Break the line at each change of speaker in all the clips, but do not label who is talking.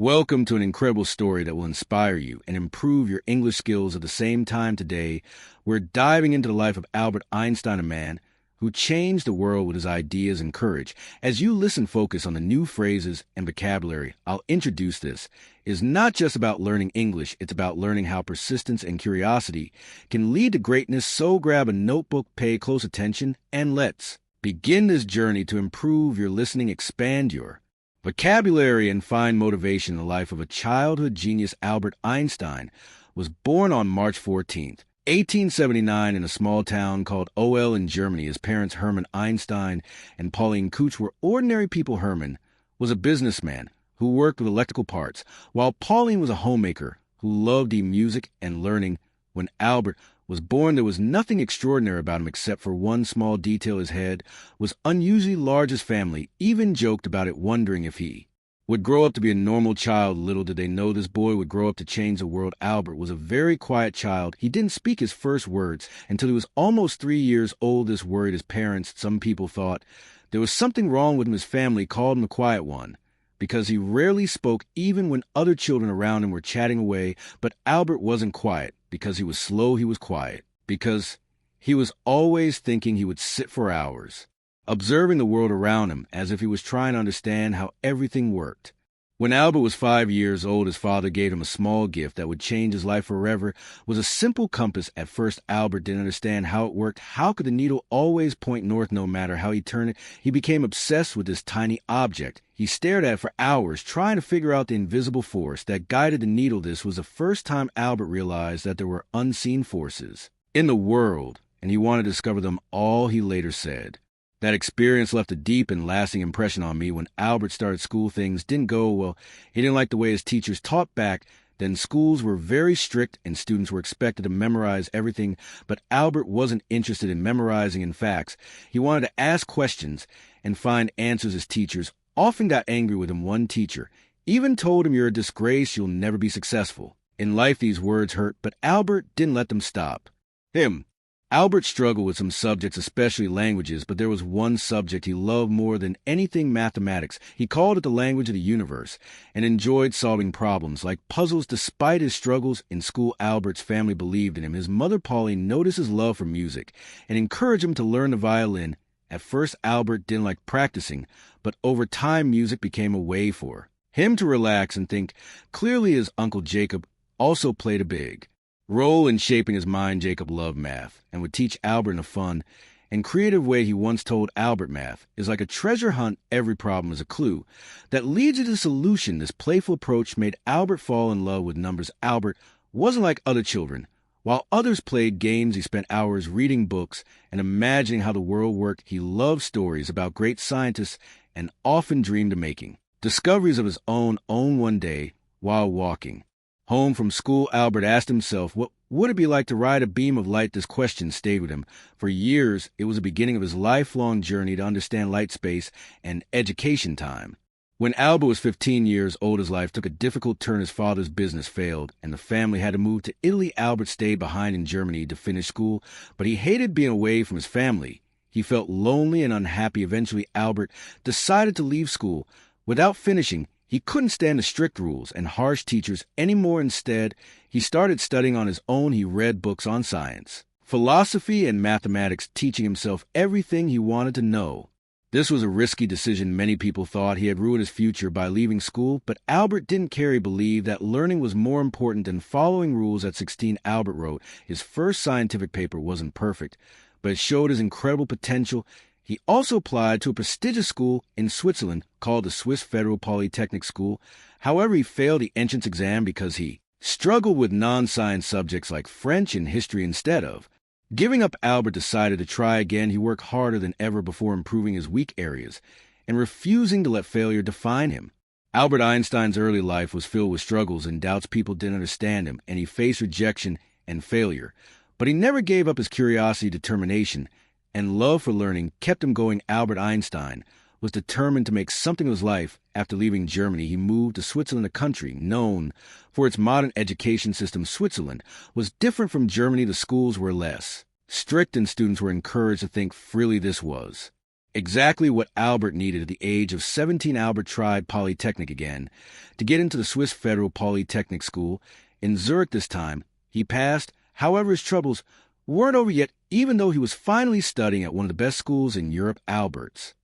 Welcome to an incredible story that will inspire you and improve your English skills at the same time. Today, we're diving into the life of Albert Einstein, a man who changed the world with his ideas and courage. As you listen, focus on the new phrases and vocabulary I'll introduce. This is not just about learning English, it's about learning how persistence and curiosity can lead to greatness. So grab a notebook, pay close attention, and let's begin this journey to improve your listening, expand your vocabulary, and find motivation in the life of a childhood genius. Albert Einstein was born on March 14th, 1879, in a small town called Ol in Germany. His parents, Hermann Einstein and Pauline Kutsch, were ordinary people. Hermann was a businessman who worked with electrical parts, while Pauline was a homemaker who loved music and learning. When Albert was born, there was nothing extraordinary about him except for one small detail. His head was unusually large. His family even joked about it, wondering if he would grow up to be a normal child. Little did they know this boy would grow up to change the world. Albert was a very quiet child. He didn't speak his first words until he was almost 3 years old. This worried his parents. Some people thought there was something wrong with him. His family called him the quiet one because he rarely spoke, even when other children around him were chatting away. But Albert wasn't quiet because he was slow. He was quiet because he was always thinking. He would sit for hours, observing the world around him as if he was trying to understand how everything worked. When Albert was 5 years old, his father gave him a small gift that would change his life forever. It was a simple compass. At first, Albert didn't understand how it worked. How could the needle always point north no matter how he turned it? He became obsessed with this tiny object. He stared at it for hours, trying to figure out the invisible force that guided the needle. This was the first time Albert realized that there were unseen forces in the world, and he wanted to discover them all. He later said, "That experience left a deep and lasting impression on me." When Albert started school, things didn't go well. He didn't like the way his teachers taught back then. Schools were very strict and students were expected to memorize everything. But Albert wasn't interested in memorizing in facts. He wanted to ask questions and find answers. His teachers often got angry with him. One teacher even told him, "You're a disgrace. You'll never be successful in life." These words hurt, but Albert didn't let them stop him. Albert struggled with some subjects, especially languages, but there was one subject he loved more than anything: mathematics. He called it the language of the universe and enjoyed solving problems like puzzles. Despite his struggles in school, Albert's family believed in him. His mother, Pauline, noticed his love for music and encouraged him to learn the violin. At first, Albert didn't like practicing, but over time, music became a way for him to relax and think clearly. His uncle Jacob also played a big role in shaping his mind. Jacob loved math and would teach Albert in a fun and creative way. He once told Albert, "Math is like a treasure hunt. Every problem is a clue that leads you to the solution." This playful approach made Albert fall in love with numbers. Albert wasn't like other children. While others played games, he spent hours reading books and imagining how the world worked. He loved stories about great scientists and often dreamed of making discoveries of his own. One day, while walking home from school, Albert asked himself, what would it be like to ride a beam of light? This question stayed with him for years. It was the beginning of his lifelong journey to understand light, space, and education time. When Albert was 15 years old, his life took a difficult turn. His father's business failed, and the family had to move to Italy. Albert stayed behind in Germany to finish school, but he hated being away from his family. He felt lonely and unhappy. Eventually, Albert decided to leave school without finishing. He couldn't stand the strict rules and harsh teachers anymore. Instead, he started studying on his own. He read books on science, philosophy, and mathematics, teaching himself everything he wanted to know. This was a risky decision. Many people thought he had ruined his future by leaving school, but Albert didn't care. He believed that learning was more important than following rules. At 16, Albert wrote his first scientific paper. Wasn't perfect, but it showed his incredible potential. He also applied to a prestigious school in Switzerland called the Swiss Federal Polytechnic School. However, he failed the entrance exam because he struggled with non-science subjects like French and history. Instead of giving up, Albert decided to try again. He worked harder than ever before improving his weak areas and refusing to let failure define him. Albert Einstein's early life was filled with struggles and doubts. People didn't understand him, and he faced rejection and failure. But he never gave up. His curiosity, determination, and love for learning kept him going. Albert Einstein was determined to make something of his life. After leaving Germany, he moved to Switzerland, a country known for its modern education system. Switzerland was different from Germany. The schools were less strict and students were encouraged to think freely. This was Exactly what Albert needed at the age of 17. Albert tried Polytechnic again to get into the Swiss Federal Polytechnic School in Zurich this time. He passed. However, his troubles weren't over yet, even though he was finally studying at one of the best schools in Europe, Albert's.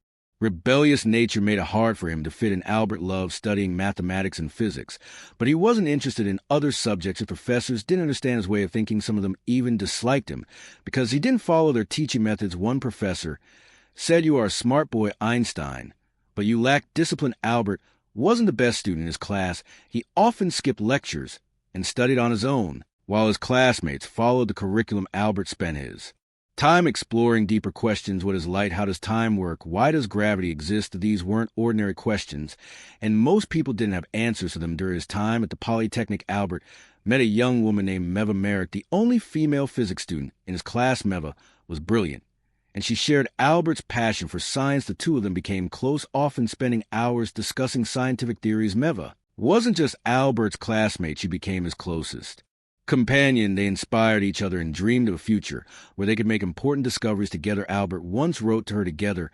Rebellious nature made it hard for him to fit in. Albert loved studying mathematics and physics, but he wasn't interested in other subjects. His professors didn't understand his way of thinking. Some of them even disliked him because he didn't follow their teaching methods. One professor said, "You are a smart boy, Einstein, but you lack discipline." Albert wasn't the best student in his class. He often skipped lectures and studied on his own, while his classmates followed the curriculum. Albert spent his time exploring deeper questions. What is light? How does time work? Why does gravity exist? These weren't ordinary questions, and most people didn't have answers to them. During his time at the Polytechnic, Albert met a young woman named Meva Merrick, the only female physics student in his class. Meva was brilliant, and she shared Albert's passion for science. The two of them became close, often spending hours discussing scientific theories. Meva wasn't just Albert's classmate, she became his closest companion. They inspired each other and dreamed of a future where they could make important discoveries together. Albert once wrote to her, "Together,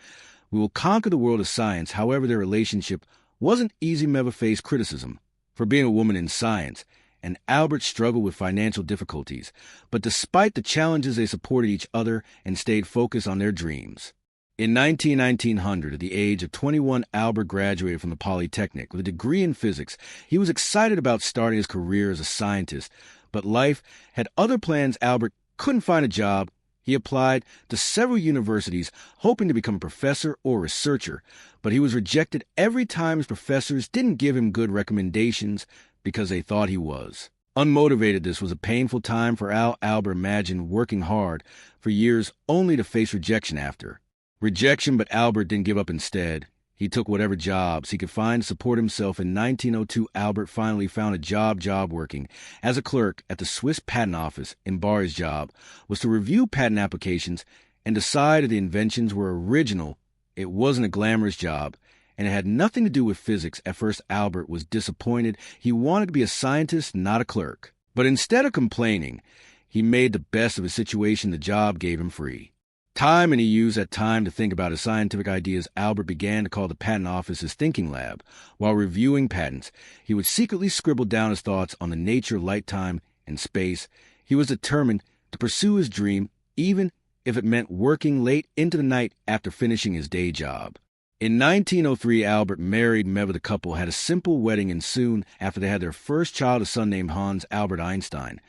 we will conquer the world of science." However, their relationship wasn't easy. Meva faced criticism for being a woman in science, and Albert struggled with financial difficulties. But despite the challenges, they supported each other and stayed focused on their dreams. In 1900, at the age of 21, Albert graduated from the Polytechnic with a degree in physics. He was excited about starting his career as a scientist, but life had other plans. Albert couldn't find a job. He applied to several universities, hoping to become a professor or researcher, but he was rejected every time. His professors didn't give him good recommendations because they thought he was unmotivated. This was a painful time for Albert imagined working hard for years only to face rejection after rejection, but Albert didn't give up. Instead, he took whatever jobs he could find to support himself. In 1902, Albert finally found a job working as a clerk at the Swiss Patent Office in Bar. His job was to review patent applications and decide if the inventions were original. It wasn't a glamorous job, and it had nothing to do with physics. At first, Albert was disappointed. He wanted to be a scientist, not a clerk. But instead of complaining, he made the best of his situation. The job gave him free time, and he used that time to think about his scientific ideas. Albert began to call the patent office his thinking lab. While reviewing patents, he would secretly scribble down his thoughts on the nature of light, time, and space. He was determined to pursue his dream, even if it meant working late into the night after finishing his day job. In 1903, Albert married Meva. The couple had a simple wedding, and soon after they had their first child, a son named Hans Albert Einstein.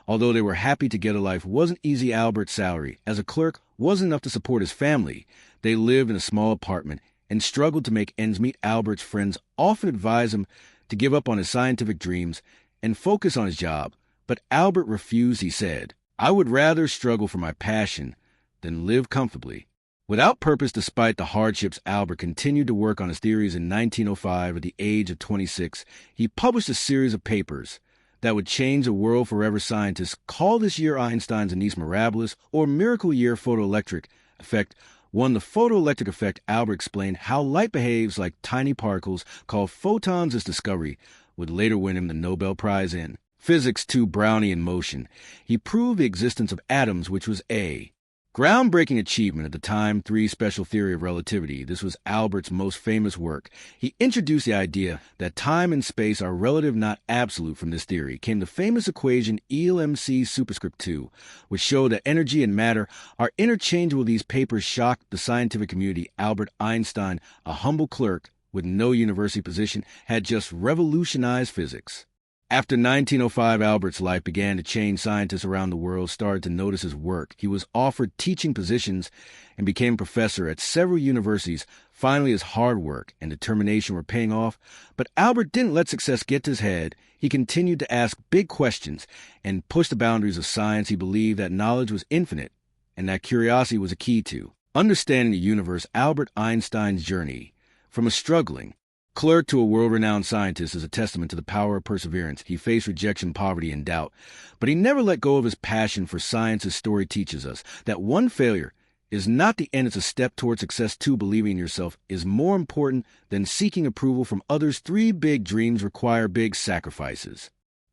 Although they were happy together, life wasn't easy. Albert's salary as a clerk wasn't enough to support his family. They lived in a small apartment and struggled to make ends meet. Albert's friends often advised him to give up on his scientific dreams and focus on his job, but Albert refused. He said, "I would rather struggle for my passion than live comfortably without purpose." Despite the hardships, Albert continued to work on his theories. In 1905, at the age of 26, he published a series of papers that would change the world forever. Scientists call this year Einstein's Annus Mirabilis, or miracle year. Photoelectric effect won the photoelectric effect. Albert explained how light behaves like tiny particles called photons. This discovery would later win him the Nobel Prize in physics. Brownian motion. He proved the existence of atoms, which was a groundbreaking achievement at the time. Special theory of relativity. This was Albert's most famous work. He introduced the idea that time and space are relative, not absolute. From this theory came the famous equation ELMC superscript 2, which showed that energy and matter are interchangeable. These papers shocked the scientific community. Albert Einstein, a humble clerk with no university position, had just revolutionized physics. After 1905, Albert's life began to change. Scientists around the world started to notice his work. He was offered teaching positions and became a professor at several universities. Finally, his hard work and determination were paying off. But Albert didn't let success get to his head. He continued to ask big questions and push the boundaries of science. He believed that knowledge was infinite and that curiosity was a key to understanding the universe. Albert Einstein's journey from a struggling clerk to a world-renowned scientist is a testament to the power of perseverance. He faced rejection, poverty, and doubt, but he never let go of his passion for science. His story teaches us that one failure is not the end, it's a step toward success. Believing in yourself is more important than seeking approval from others. 3 big dreams require big sacrifices.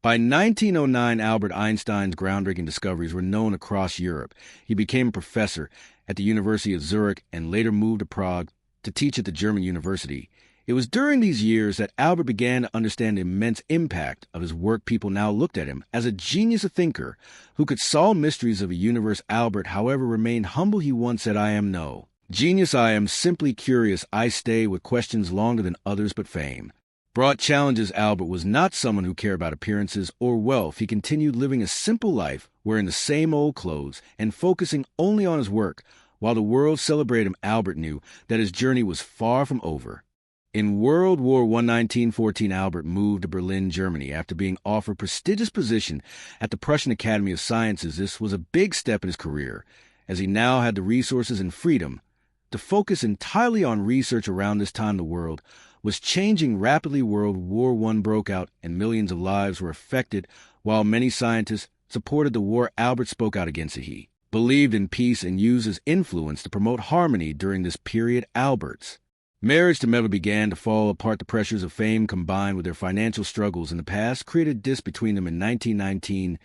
By 1909, Albert Einstein's groundbreaking discoveries were known across Europe. He became a professor at the University of Zurich and later moved to Prague to teach at the German university. It was during these years that Albert began to understand the immense impact of his work. People now looked at him as a genius, a thinker who could solve mysteries of a universe. Albert, however, remained humble. He once said, "I am no genius, I am simply curious. I stay with questions longer than others, but fame brought challenges." Albert was not someone who cared about appearances or wealth. He continued living a simple life, wearing the same old clothes and focusing only on his work. While the world celebrated him, Albert knew that his journey was far from over. In World War I, 1914, Albert moved to Berlin, Germany, after being offered a prestigious position at the Prussian Academy of Sciences. This was a big step in his career, as he now had the resources and freedom to focus entirely on research. Around this time, the world was changing rapidly. World War I broke out, and millions of lives were affected. While many scientists supported the war, Albert spoke out against it. He believed in peace and used his influence to promote harmony. During this period, Albert's marriage to Meva began to fall apart. The pressures of fame combined with their financial struggles in the past created distance between them. In 1919,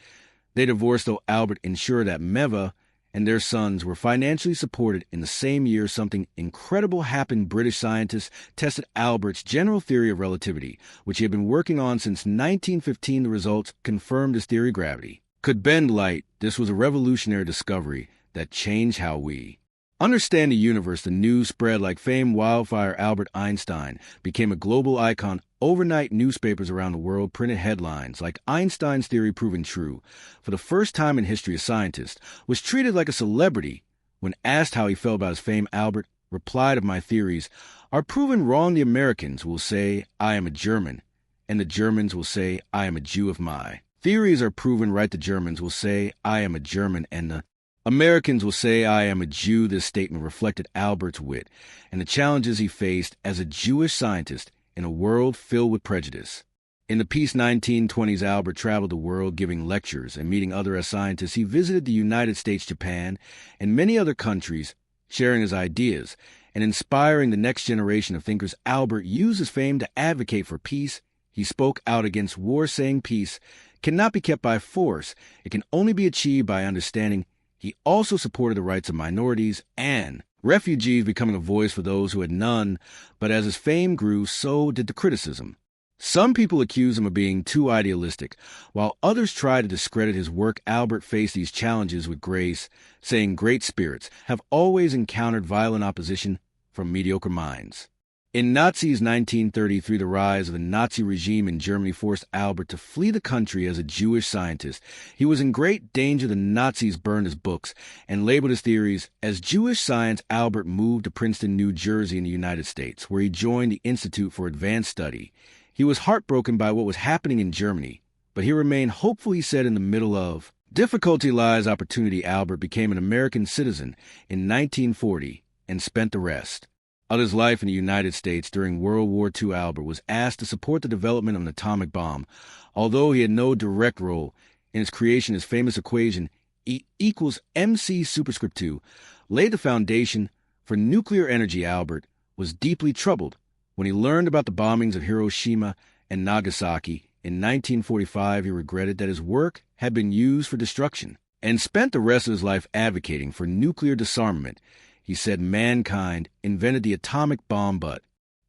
they divorced, though Albert ensured that Meva and their sons were financially supported. In the same year, something incredible happened. British scientists tested Albert's general theory of relativity, which he had been working on since 1915. The results confirmed his theory: gravity could bend light. This was a revolutionary discovery that changed how we understand the universe. The news spread like famed wildfire. Albert Einstein became a global icon. Overnight, newspapers around the world printed headlines like "Einstein's theory proven true." For the first time in history, a scientist was treated like a celebrity. When asked how he felt about his fame, Albert replied, "If my theories are proven wrong, the Americans will say I am a German, and the Germans will say I am a Jew. If my theories are proven right, the Germans will say I am a German, and the Americans will say I am a Jew." This statement reflected Albert's wit and the challenges he faced as a Jewish scientist in a world filled with prejudice. In the peace 1920s, Albert traveled the world giving lectures and meeting other scientists. He visited the United States, Japan, and many other countries, sharing his ideas and inspiring the next generation of thinkers. Albert used his fame to advocate for peace. He spoke out against war, saying peace cannot be kept by force. It can only be achieved by understanding. He also supported the rights of minorities and refugees, becoming a voice for those who had none. But as his fame grew, so did the criticism. Some people accused him of being too idealistic, while others tried to discredit his work. Albert faced these challenges with grace, saying great spirits have always encountered violent opposition from mediocre minds. In Nazis 1933, the rise of the Nazi regime in Germany forced Albert to flee the country. As a Jewish scientist, he was in great danger. The Nazis burned his books and labeled his theories as Jewish science. Albert moved to Princeton, New Jersey in the United States, where he joined the Institute for Advanced Study. He was heartbroken by what was happening in Germany, but he remained hopeful. He said, "In the middle of difficulty lies opportunity." Albert became an American citizen in 1940 and spent the rest of his life in the United States. During World War II, Albert was asked to support the development of an atomic bomb. Although he had no direct role in its creation, his famous equation, E equals mc superscript 2, laid the foundation for nuclear energy. Albert was deeply troubled when he learned about the bombings of Hiroshima and Nagasaki. In 1945, he regretted that his work had been used for destruction and spent the rest of his life advocating for nuclear disarmament. He said mankind invented the atomic bomb, but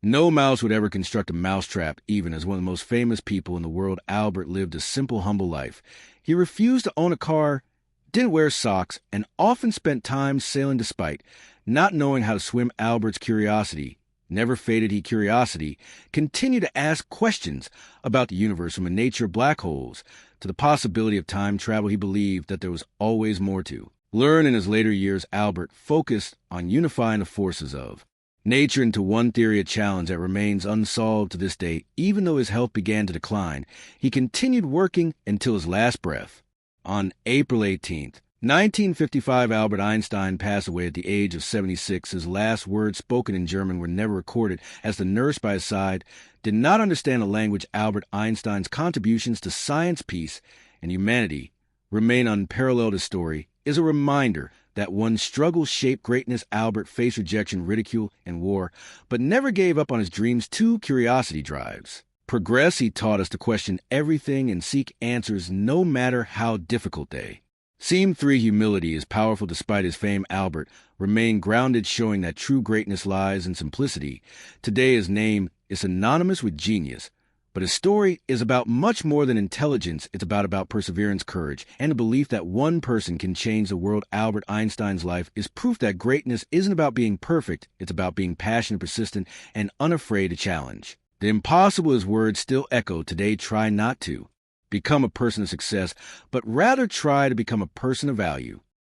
no mouse would ever construct a mousetrap. Even as one of the most famous people in the world, Albert lived a simple, humble life. He refused to own a car, didn't wear socks, and often spent time sailing despite not knowing how to swim. Albert's curiosity never faded. He curiosity continued to ask questions about the universe, from the nature of black holes to the possibility of time travel. He believed that there was always more to learn. In his later years, Albert focused on unifying the forces of nature into one theory, a challenge that remains unsolved to this day. Even though his health began to decline, he continued working until his last breath. On April 18th, 1955, Albert Einstein passed away at the age of 76. His last words, spoken in German, were never recorded, as the nurse by his side did not understand the language. Albert Einstein's contributions to science, peace, and humanity remain unparalleled. His story is a reminder that one's struggles shape greatness. Albert faced rejection, ridicule, and war, but never gave up on his dreams. Two curiosity drives Progress, he taught us to question everything and seek answers no matter how difficult they. Seam 3 humility is powerful despite his fame. Albert remained grounded, showing that true greatness lies in simplicity. Today his name is synonymous with genius, but his story is about much more than intelligence. It's about perseverance, courage, and the belief that one person can change the world. Albert Einstein's life is proof that greatness isn't about being perfect. It's about being passionate, persistent, and unafraid to challenge. The impossible, his words still echo today. Try not to become a person of success, but rather try to become a person of value.